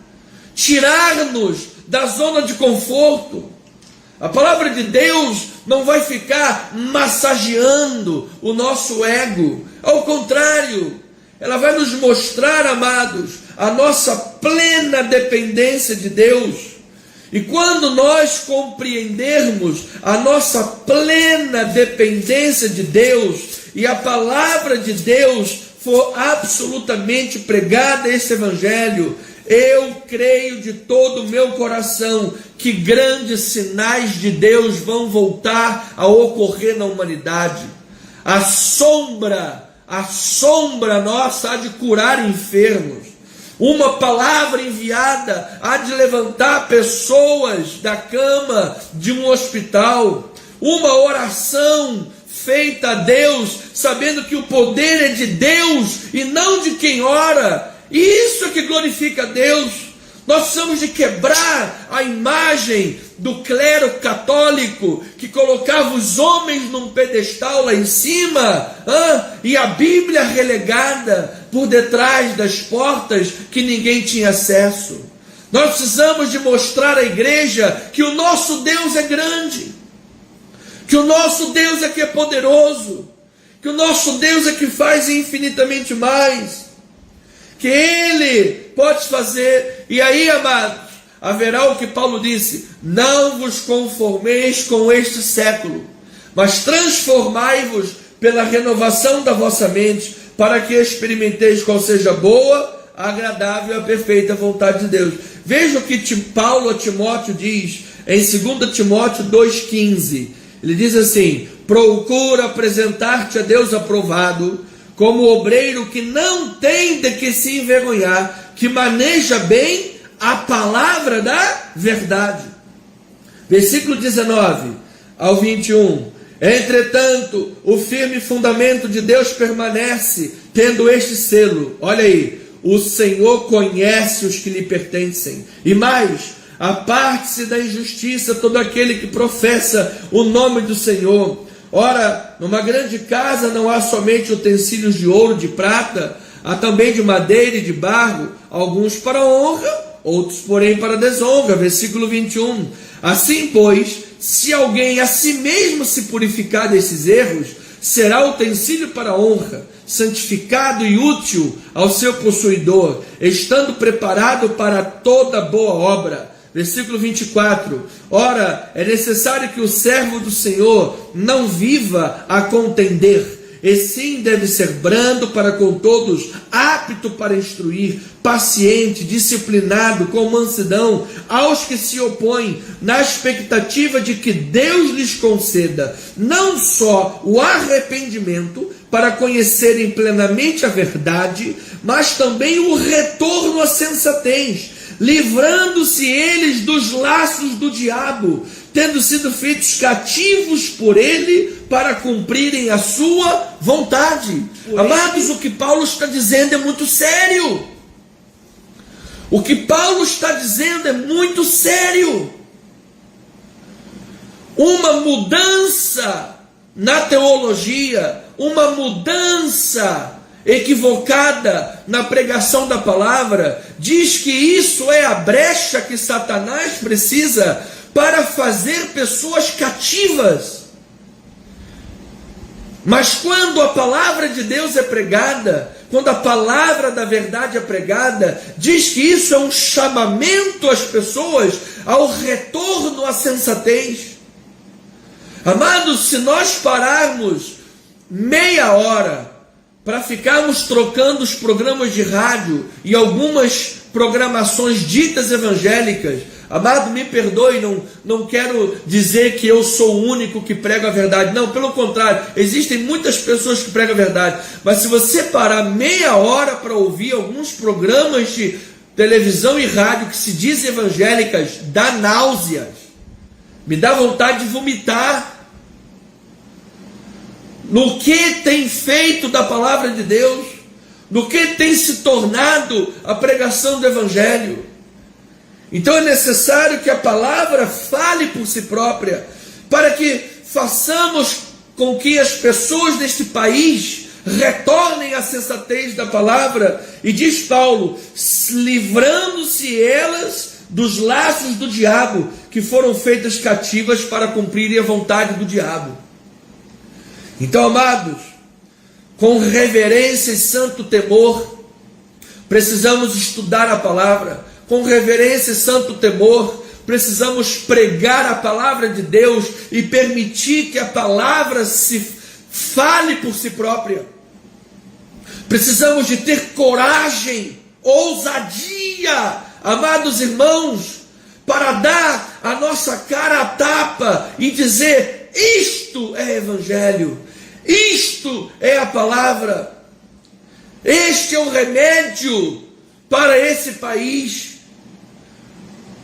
[SPEAKER 1] tirar-nos da zona de conforto. A palavra de Deus não vai ficar massageando o nosso ego. Ao contrário, ela vai nos mostrar, amados, a nossa plena dependência de Deus. E quando nós compreendermos a nossa plena dependência de Deus e a palavra de Deus for absolutamente pregada, esse Evangelho, eu creio de todo o meu coração que grandes sinais de Deus vão voltar a ocorrer na humanidade. A sombra nossa há de curar enfermos. Uma palavra enviada há de levantar pessoas da cama de um hospital. Uma oração feita a Deus, sabendo que o poder é de Deus e não de quem ora. Isso é que glorifica a Deus. Nós precisamos de quebrar a imagem do clero católico que colocava os homens num pedestal lá em cima, e a Bíblia relegada por detrás das portas que ninguém tinha acesso. Nós precisamos de mostrar à igreja que o nosso Deus é grande, que o nosso Deus é que é poderoso, que o nosso Deus é que faz infinitamente mais, que Ele pode fazer. E aí, amados, haverá o que Paulo disse: não vos conformeis com este século, mas transformai-vos pela renovação da vossa mente, para que experimenteis qual seja a boa, agradável e a perfeita vontade de Deus. Veja o que Paulo a Timóteo diz em 2 Timóteo 2,15. Ele diz assim: procura apresentar-te a Deus aprovado, como obreiro que não tem de que se envergonhar, que maneja bem a palavra da verdade. Versículo 19 ao 21. Entretanto, o firme fundamento de Deus permanece, tendo este selo. Olha aí: o Senhor conhece os que lhe pertencem. E mais, aparte-se da injustiça todo aquele que professa o nome do Senhor. Ora, numa grande casa não há somente utensílios de ouro, de prata, há também de madeira e de barro, alguns para honra, outros porém para desonra. Versículo 21. Assim, pois, se alguém a si mesmo se purificar desses erros, será utensílio para honra, santificado e útil ao seu possuidor, estando preparado para toda boa obra. Versículo 24. Ora, é necessário que o servo do Senhor não viva a contender, e sim deve ser brando para com todos, apto para instruir, paciente, disciplinado, com mansidão, aos que se opõem, na expectativa de que Deus lhes conceda não só o arrependimento, para conhecerem plenamente a verdade, mas também o retorno à sensatez, livrando-se eles dos laços do diabo, tendo sido feitos cativos por ele para cumprirem a sua vontade. Amados, o que Paulo está dizendo é muito sério. O que Paulo está dizendo é muito sério. Uma mudança na teologia, uma mudança equivocada na pregação da palavra, diz que isso é a brecha que Satanás precisa para fazer pessoas cativas. Mas quando a palavra de Deus é pregada, quando a palavra da verdade é pregada, diz que isso é um chamamento às pessoas ao retorno à sensatez. Amados, se nós pararmos meia hora para ficarmos trocando os programas de rádio e algumas programações ditas evangélicas, amado, me perdoe, não quero dizer que eu sou o único que prega a verdade, não, pelo contrário, existem muitas pessoas que pregam a verdade, mas se você parar meia hora para ouvir alguns programas de televisão e rádio que se dizem evangélicas, dá náuseas, me dá vontade de vomitar. No que tem feito da palavra de Deus, no que tem se tornado a pregação do Evangelho. Então é necessário que a palavra fale por si própria, para que façamos com que as pessoas deste país retornem à sensatez da palavra. E diz Paulo, livrando-se elas dos laços do diabo, que foram feitas cativas para cumprirem a vontade do diabo. Então, amados, com reverência e santo temor, precisamos estudar a palavra. Com reverência e santo temor, precisamos pregar a palavra de Deus e permitir que a palavra se fale por si própria. Precisamos de ter coragem, ousadia, amados irmãos, para dar a nossa cara a tapa e dizer: isto é evangelho, isto é a palavra, este é o remédio para esse país,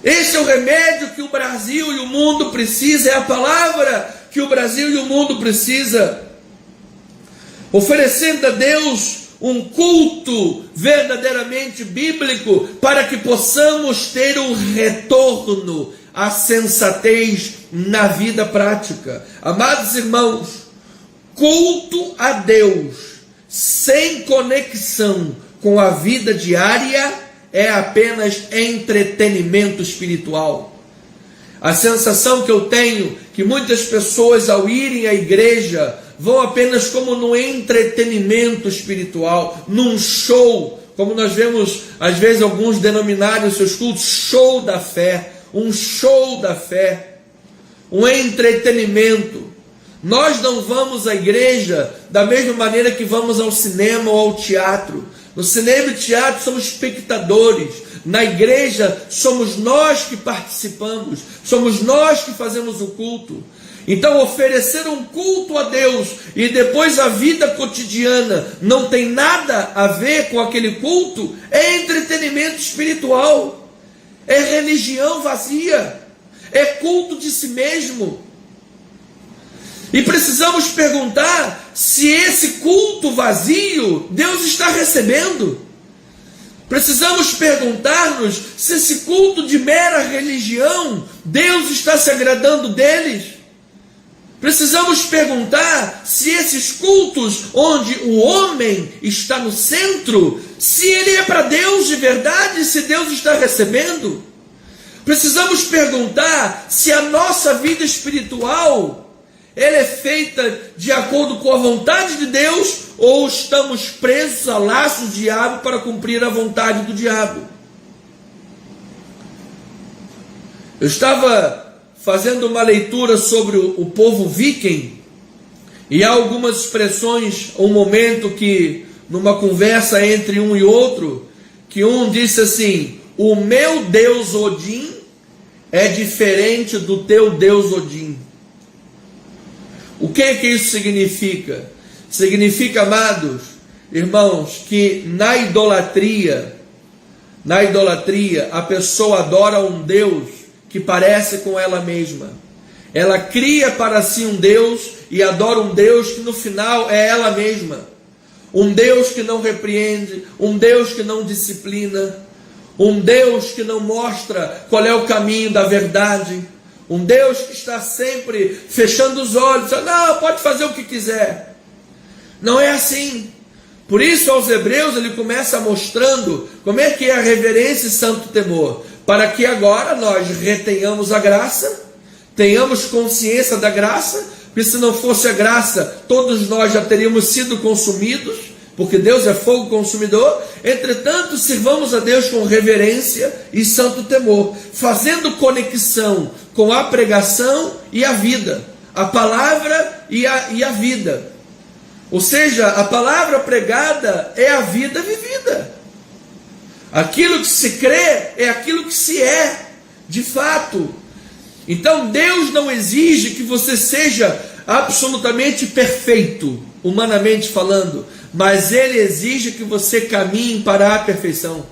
[SPEAKER 1] este é o remédio que o Brasil e o mundo precisa, é a palavra que o Brasil e o mundo precisa, oferecendo a Deus um culto verdadeiramente bíblico, para que possamos ter um retorno à sensatez na vida prática. Amados irmãos, culto a Deus sem conexão com a vida diária é apenas entretenimento espiritual. A sensação que eu tenho que muitas pessoas, ao irem à igreja, vão apenas como no entretenimento espiritual, num show, como nós vemos às vezes alguns denominarem os seus cultos, show da fé, um show da fé, um entretenimento. Nós não vamos à igreja da mesma maneira que vamos ao cinema ou ao teatro. No cinema e teatro somos espectadores. Na igreja somos nós que participamos, somos nós que fazemos o culto. Então, oferecer um culto a Deus e depois a vida cotidiana não tem nada a ver com aquele culto, é entretenimento espiritual, é religião vazia, é culto de si mesmo. E precisamos perguntar se esse culto vazio Deus está recebendo. Precisamos perguntar-nos se esse culto de mera religião Deus está se agradando deles. Precisamos perguntar se esses cultos onde o homem está no centro, se ele é para Deus de verdade, se Deus está recebendo. Precisamos perguntar se a nossa vida espiritual ela é feita de acordo com a vontade de Deus, ou estamos presos a laços do diabo para cumprir a vontade do diabo. Eu estava fazendo uma leitura sobre o povo viking, E há algumas expressões, um momento que, numa conversa entre um e outro, que um disse assim: o meu Deus Odin é diferente do teu Deus Odin. O que isso significa? Significa, amados irmãos, que na idolatria, a pessoa adora um Deus que parece com ela mesma. Ela cria para si um Deus e adora um Deus que no final é ela mesma. Um Deus que não repreende, um Deus que não disciplina, um Deus que não mostra qual é o caminho da verdade, um Deus que está sempre fechando os olhos, não, pode fazer o que quiser. Não é assim. Por isso, aos Hebreus, ele começa mostrando como é que é a reverência e santo temor, para que agora nós retenhamos a graça, tenhamos consciência da graça, porque se não fosse a graça, todos nós já teríamos sido consumidos, porque Deus é fogo consumidor. Entretanto, sirvamos a Deus com reverência e santo temor, fazendo conexão com a pregação e a vida, a palavra e a vida. Ou seja, a palavra pregada é a vida vivida. Aquilo que se crê é aquilo que se é, de fato. Então Deus não exige que você seja absolutamente perfeito, humanamente falando, mas Ele exige que você caminhe para a perfeição.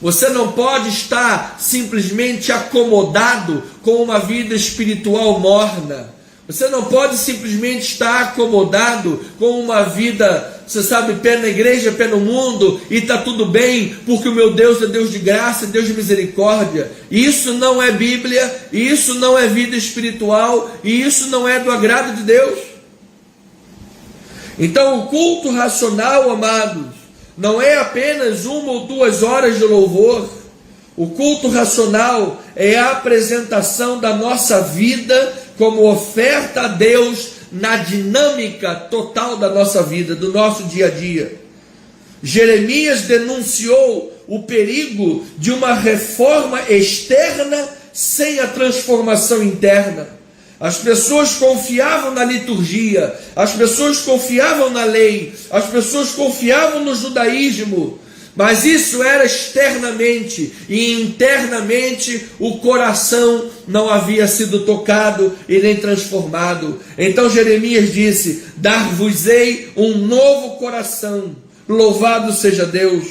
[SPEAKER 1] Você não pode estar simplesmente acomodado com uma vida espiritual morna. Você não pode simplesmente estar acomodado com uma vida, você sabe, pé na igreja, pé no mundo, e está tudo bem, porque o meu Deus é Deus de graça, Deus de misericórdia. Isso não é Bíblia, isso não é vida espiritual, e isso não é do agrado de Deus. Então o culto racional, amados, não é apenas 1 ou 2 horas de louvor. O culto racional é a apresentação da nossa vida como oferta a Deus na dinâmica total da nossa vida, do nosso dia a dia. Jeremias denunciou o perigo de uma reforma externa sem a transformação interna. As pessoas confiavam na liturgia, as pessoas confiavam na lei, as pessoas confiavam no judaísmo, mas isso era externamente, e internamente o coração não havia sido tocado e nem transformado. Então Jeremias disse: dar-vos-ei um novo coração, louvado seja Deus.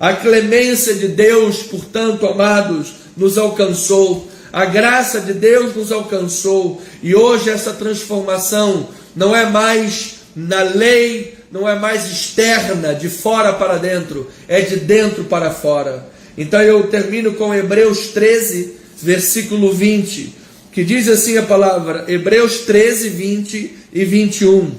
[SPEAKER 1] A clemência de Deus, portanto, amados, nos alcançou, a graça de Deus nos alcançou, e hoje essa transformação não é mais na lei, não é mais externa, de fora para dentro, é de dentro para fora. Então eu termino com Hebreus 13, versículo 20, que diz assim a palavra, Hebreus 13, 20 e 21.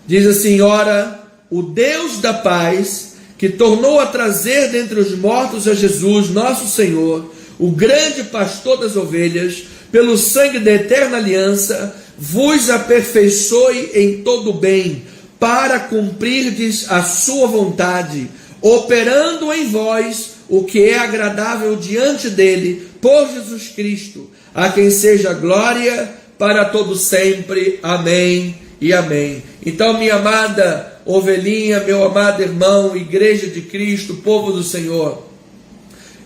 [SPEAKER 1] Diz assim: ora, o Deus da paz, que tornou a trazer dentre os mortos a Jesus, nosso Senhor, o grande pastor das ovelhas, pelo sangue da eterna aliança, vos aperfeiçoe em todo o bem, para cumprirdes a sua vontade, operando em vós o que é agradável diante dele, por Jesus Cristo, a quem seja glória para todo sempre. Amém e amém. Então, minha amada ovelhinha, meu amado irmão, igreja de Cristo, povo do Senhor,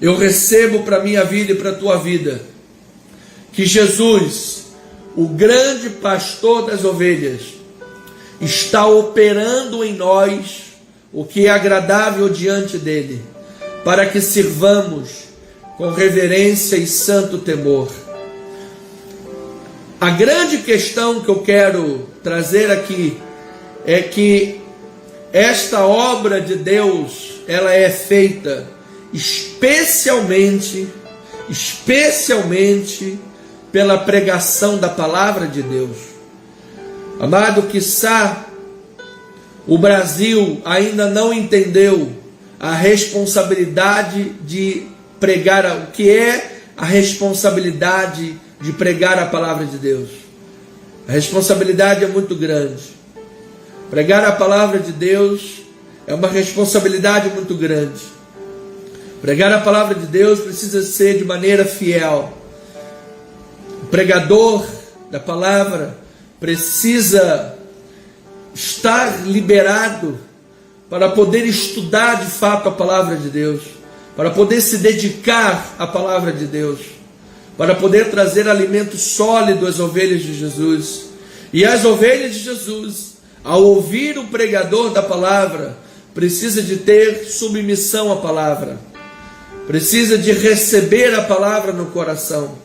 [SPEAKER 1] eu recebo para a minha vida e para a tua vida que Jesus, o grande pastor das ovelhas, está operando em nós o que é agradável diante dele, para que sirvamos com reverência e santo temor. A grande questão que eu quero trazer aqui é que esta obra de Deus, ela é feita especialmente pela pregação da palavra de Deus. Amado, quiçá o Brasil ainda não entendeu a responsabilidade de pregar, o que é a responsabilidade de pregar a palavra de Deus. A responsabilidade é muito grande. Pregar a palavra de Deus é uma responsabilidade muito grande. Pregar a palavra de Deus precisa ser de maneira fiel. O pregador da palavra precisa estar liberado para poder estudar de fato a palavra de Deus, para poder se dedicar à palavra de Deus, para poder trazer alimento sólido às ovelhas de Jesus. E as ovelhas de Jesus, ao ouvir o pregador da palavra, precisa de ter submissão à palavra, precisa de receber a palavra no coração.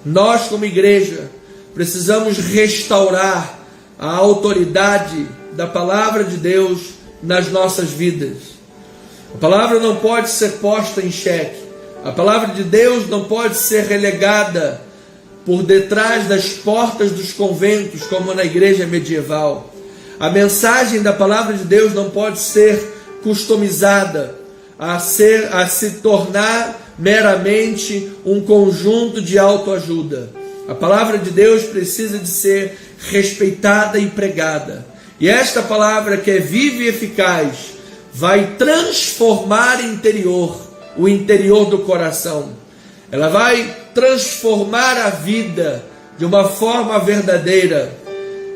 [SPEAKER 1] Nós, como igreja, precisamos restaurar a autoridade da palavra de Deus nas nossas vidas. A palavra não pode ser posta em xeque. A palavra de Deus não pode ser relegada por detrás das portas dos conventos, como na igreja medieval. A mensagem da palavra de Deus não pode ser customizada a se tornar meramente um conjunto de autoajuda. A palavra de Deus precisa de ser respeitada e pregada. E esta palavra, que é viva e eficaz, vai transformar o interior do coração. Ela vai transformar a vida de uma forma verdadeira.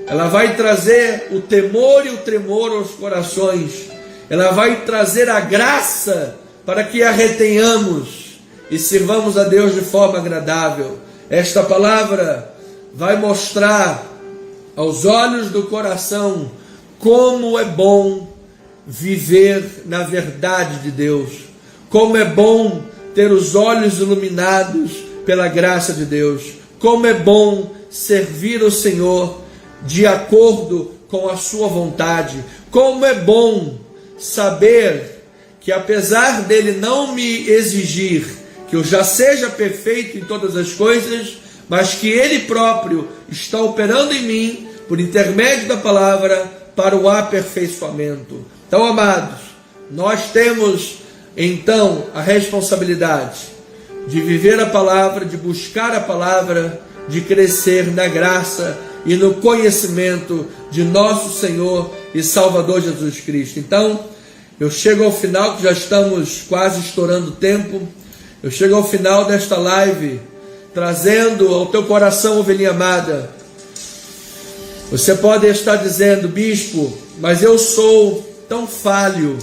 [SPEAKER 1] Ela vai trazer o temor e o tremor aos corações. Ela vai trazer a graça para que a retenhamos e sirvamos a Deus de forma agradável. Esta palavra vai mostrar aos olhos do coração como é bom viver na verdade de Deus, como é bom ter os olhos iluminados pela graça de Deus, como é bom servir o Senhor de acordo com a sua vontade, como é bom saber que, apesar dele não me exigir que eu já seja perfeito em todas as coisas, mas que ele próprio está operando em mim por intermédio da palavra para o aperfeiçoamento. Então, amados, nós temos então a responsabilidade de viver a palavra, de buscar a palavra, de crescer na graça e no conhecimento de nosso Senhor e Salvador Jesus Cristo. Então, eu chego ao final, que já estamos quase estourando o tempo, eu chego ao final desta live, trazendo ao teu coração, ovelhinha amada. Você pode estar dizendo: bispo, mas eu sou tão falho,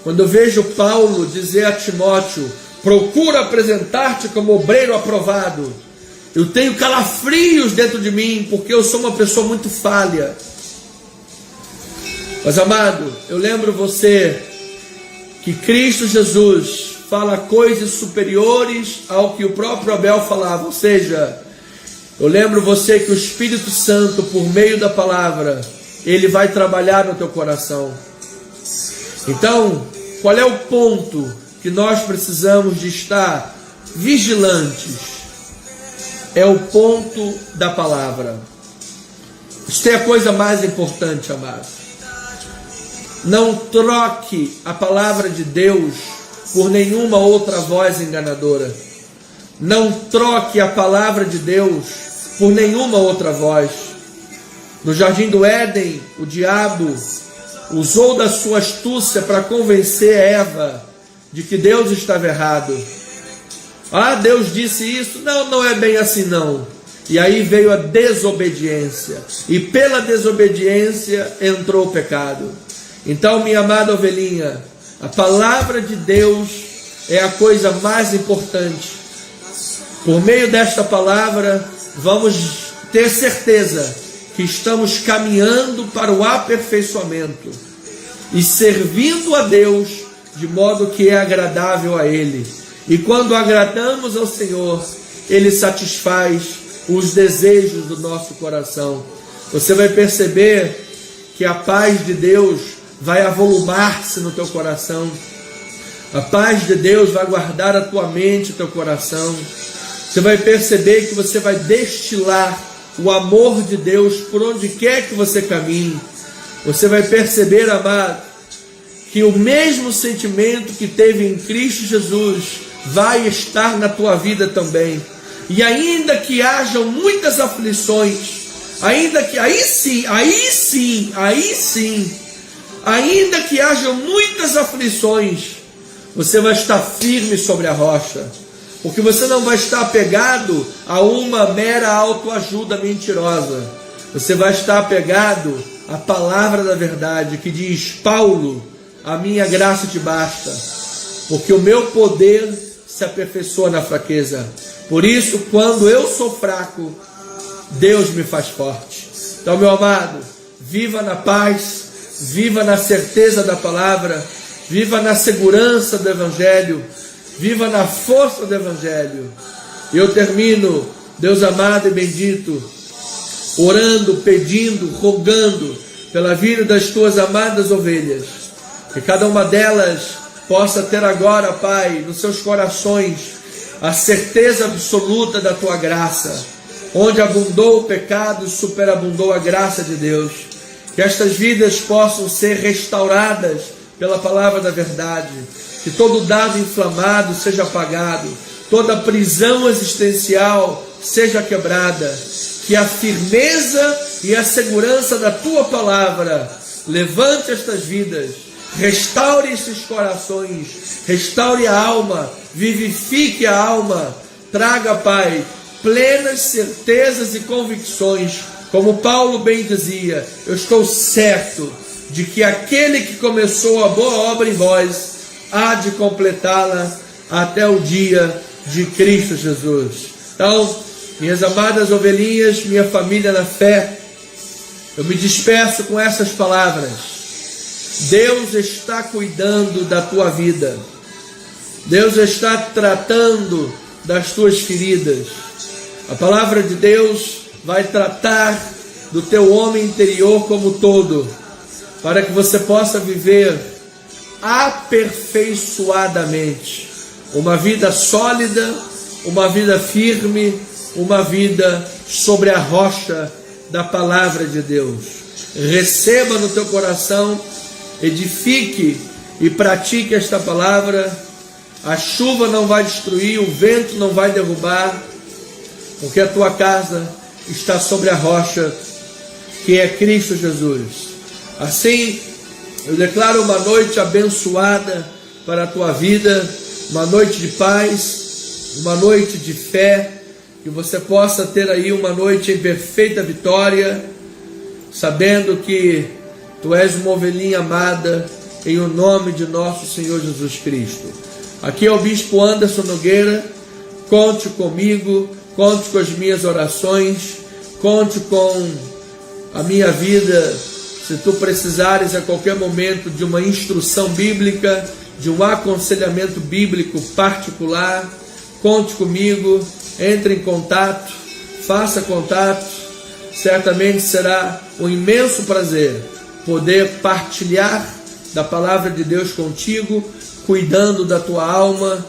[SPEAKER 1] quando eu vejo Paulo dizer a Timóteo: procura apresentar-te como obreiro aprovado, eu tenho calafrios dentro de mim, porque eu sou uma pessoa muito falha. Mas, amado, eu lembro você que Cristo Jesus fala coisas superiores ao que o próprio Abel falava. Ou seja, eu lembro você que o Espírito Santo, por meio da palavra, ele vai trabalhar no teu coração. Então, qual é o ponto que nós precisamos de estar vigilantes? É o ponto da palavra. Isso é a coisa mais importante, amado. Não troque a palavra de Deus por nenhuma outra voz enganadora. Não troque a palavra de Deus por nenhuma outra voz. No jardim do Éden, o diabo usou da sua astúcia para convencer Eva de que Deus estava errado. Ah, Deus disse isso? Não, não é bem assim não. E aí veio a desobediência. E pela desobediência entrou o pecado. Então, minha amada ovelhinha, a palavra de Deus é a coisa mais importante. Por meio desta palavra, vamos ter certeza que estamos caminhando para o aperfeiçoamento e servindo a Deus de modo que é agradável a Ele. E quando agradamos ao Senhor, Ele satisfaz os desejos do nosso coração. Você vai perceber que a paz de Deus vai avolumar-se no teu coração. A paz de Deus vai guardar a tua mente, o teu coração. Você vai perceber que você vai destilar o amor de Deus por onde quer que você caminhe. Você vai perceber, amado, que o mesmo sentimento que teve em Cristo Jesus vai estar na tua vida também. E ainda que hajam muitas aflições, ainda que aí sim, ainda que hajam muitas aflições, você vai estar firme sobre a rocha, porque você não vai estar apegado a uma mera autoajuda mentirosa. Você vai estar apegado à palavra da verdade, que diz: Paulo, a minha graça te basta, porque o meu poder se aperfeiçoa na fraqueza. Por isso, quando eu sou fraco, Deus me faz forte. Então, meu amado, viva na paz, viva na certeza da palavra, viva na segurança do Evangelho, viva na força do Evangelho. Eu termino, Deus amado e bendito, orando, pedindo, rogando pela vida das tuas amadas ovelhas, que cada uma delas possa ter agora, Pai, nos seus corações, a certeza absoluta da tua graça. Onde abundou o pecado, superabundou a graça de Deus. Que estas vidas possam ser restauradas pela palavra da verdade. Que todo dado inflamado seja apagado, toda prisão existencial seja quebrada. Que a firmeza e a segurança da tua palavra levante estas vidas, restaure esses corações, restaure a alma, vivifique a alma, traga, Pai, plenas certezas e convicções, como Paulo bem dizia: eu estou certo de que aquele que começou a boa obra em vós há de completá-la até o dia de Cristo Jesus. Então, minhas amadas ovelhinhas, minha família na fé, eu me despeço com essas palavras. Deus está cuidando da tua vida. Deus está tratando das tuas feridas. A palavra de Deus vai tratar do teu homem interior como todo, para que você possa viver aperfeiçoadamente uma vida sólida, uma vida firme, uma vida sobre a rocha da palavra de Deus. Receba no teu coração, edifique e pratique esta palavra. A chuva não vai destruir, o vento não vai derrubar, porque a tua casa está sobre a rocha, que é Cristo Jesus. Assim, eu declaro uma noite abençoada para a tua vida, uma noite de paz, uma noite de fé, que você possa ter aí uma noite em perfeita vitória, sabendo que tu és uma ovelhinha amada, em o nome de nosso Senhor Jesus Cristo. Aqui é o Bispo Anderson Nogueira. Conte comigo, conte com as minhas orações, conte com a minha vida. Se tu precisares a qualquer momento de uma instrução bíblica, de um aconselhamento bíblico particular, conte comigo, entre em contato, faça contato. Certamente será um imenso prazer poder partilhar da palavra de Deus contigo, cuidando da tua alma,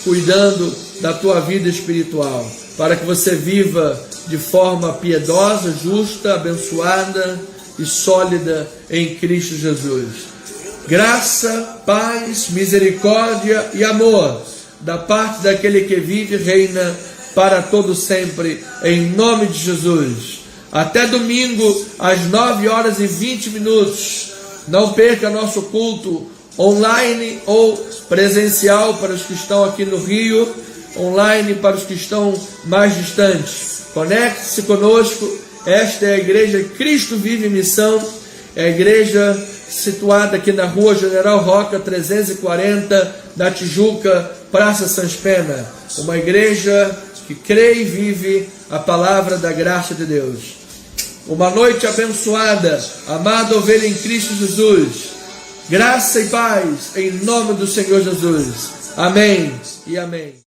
[SPEAKER 1] cuidando da tua vida espiritual, para que você viva de forma piedosa, justa, abençoada e sólida em Cristo Jesus. Graça, paz, misericórdia e amor da parte daquele que vive e reina para todo sempre, em nome de Jesus. Até domingo às 9h20. Não perca nosso culto online ou presencial para os que estão aqui no Rio, online para os que estão mais distantes. Conecte-se conosco. Esta é a igreja Cristo Vive Missão, é a igreja situada aqui na rua General Roca 340, da Tijuca, Praça Sans Pena. Uma igreja que crê e vive a palavra da graça de Deus. Uma noite abençoada, amada ovelha em Cristo Jesus. Graça e paz em nome do Senhor Jesus. Amém e amém.